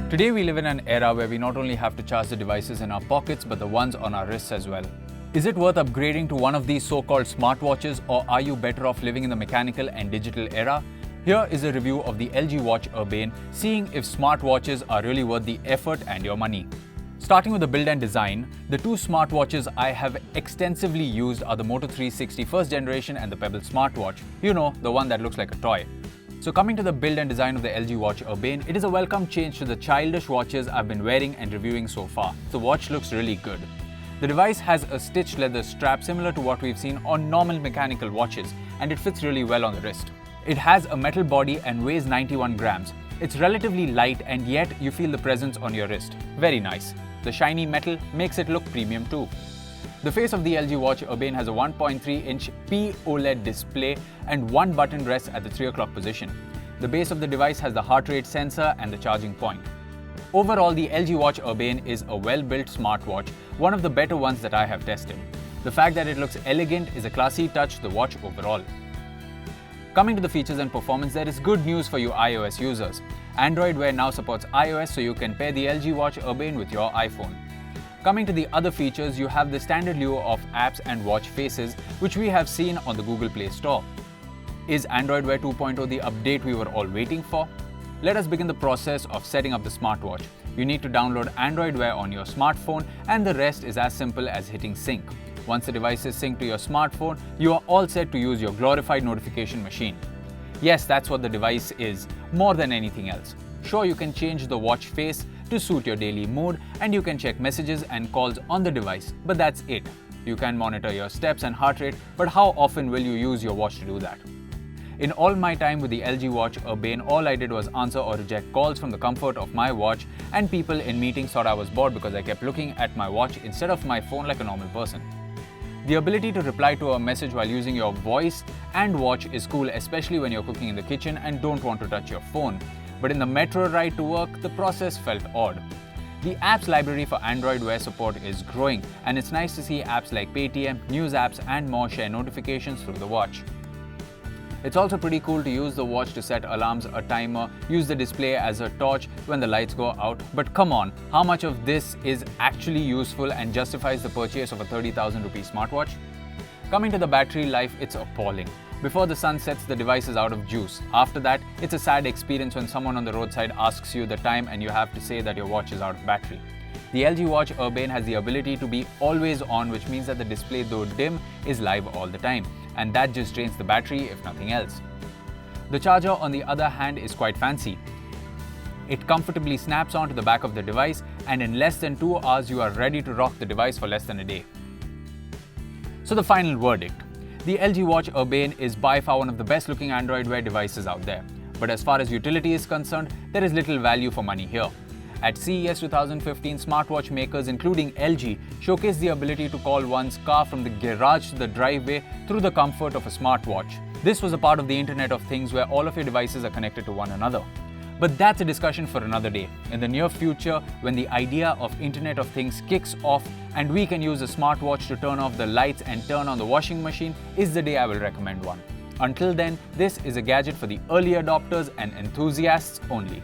Today we live in an era where we not only have to charge the devices in our pockets but the ones on our wrists as well. Is it worth upgrading to one of these so-called smartwatches, or are you better off living in the mechanical and digital era? Here is a review of the LG Watch Urbane, seeing if smartwatches are really worth the effort and your money. Starting with the build and design, the two smartwatches I have extensively used are the Moto 360 first generation and the Pebble smartwatch. You know, the one that looks like a toy. So coming to the build and design of the LG Watch Urbane, it is a welcome change to the childish watches I've been wearing and reviewing so far. The watch looks really good. The device has a stitched leather strap similar to what we've seen on normal mechanical watches, and it fits really well on the wrist. It has a metal body and weighs 91 grams. It's relatively light, and yet you feel the presence on your wrist. Very nice. The shiny metal makes it look premium too. The face of the LG Watch Urbane has a 1.3-inch OLED display and one button rests at the 3 o'clock position. The base of the device has the heart rate sensor and the charging point. Overall, the LG Watch Urbane is a well-built smartwatch, one of the better ones that I have tested. The fact that it looks elegant is a classy touch to the watch overall. Coming to the features and performance, there is good news for you iOS users. Android Wear now supports iOS, so you can pair the LG Watch Urbane with your iPhone. Coming to the other features, you have the standard lure of apps and watch faces, which we have seen on the Google Play Store. Is Android Wear 2.0 the update we were all waiting for? Let us begin the process of setting up the smartwatch. You need to download Android Wear on your smartphone, and the rest is as simple as hitting sync. Once the device is synced to your smartphone, you are all set to use your glorified notification machine. Yes, that's what the device is, more than anything else. Sure, you can change the watch face to suit your daily mood, and you can check messages and calls on the device, but that's it. You can monitor your steps and heart rate, but how often will you use your watch to do that? In all my time with the LG Watch Urbane, all I did was answer or reject calls from the comfort of my watch, and people in meetings thought I was bored because I kept looking at my watch instead of my phone like a normal person. The ability to reply to a message while using your voice and watch is cool, especially when you're cooking in the kitchen and don't want to touch your phone. But in the metro ride to work, the process felt odd. The apps library for Android Wear support is growing, and it's nice to see apps like Paytm, news apps and more share notifications through the watch. It's also pretty cool to use the watch to set alarms, a timer, use the display as a torch when the lights go out. But come on, how much of this is actually useful and justifies the purchase of a 30,000 rupee smartwatch? Coming to the battery life, it's appalling. Before the sun sets, the device is out of juice. After that, it's a sad experience when someone on the roadside asks you the time and you have to say that your watch is out of battery. The LG Watch Urbane has the ability to be always on, which means that the display, though dim, is live all the time, and that just drains the battery if nothing else. The charger, on the other hand, is quite fancy. It comfortably snaps onto the back of the device, and in less than 2 hours you are ready to rock the device for less than a day. So the final verdict. The LG Watch Urbane is by far one of the best looking Android Wear devices out there. But as far as utility is concerned, there is little value for money here. At CES 2015, smartwatch makers including LG showcased the ability to call one's car from the garage to the driveway through the comfort of a smartwatch. This was a part of the Internet of Things where all of your devices are connected to one another. But that's a discussion for another day. In the near future, when the idea of Internet of Things kicks off and we can use a smartwatch to turn off the lights and turn on the washing machine, is the day I will recommend one. Until then, this is a gadget for the early adopters and enthusiasts only.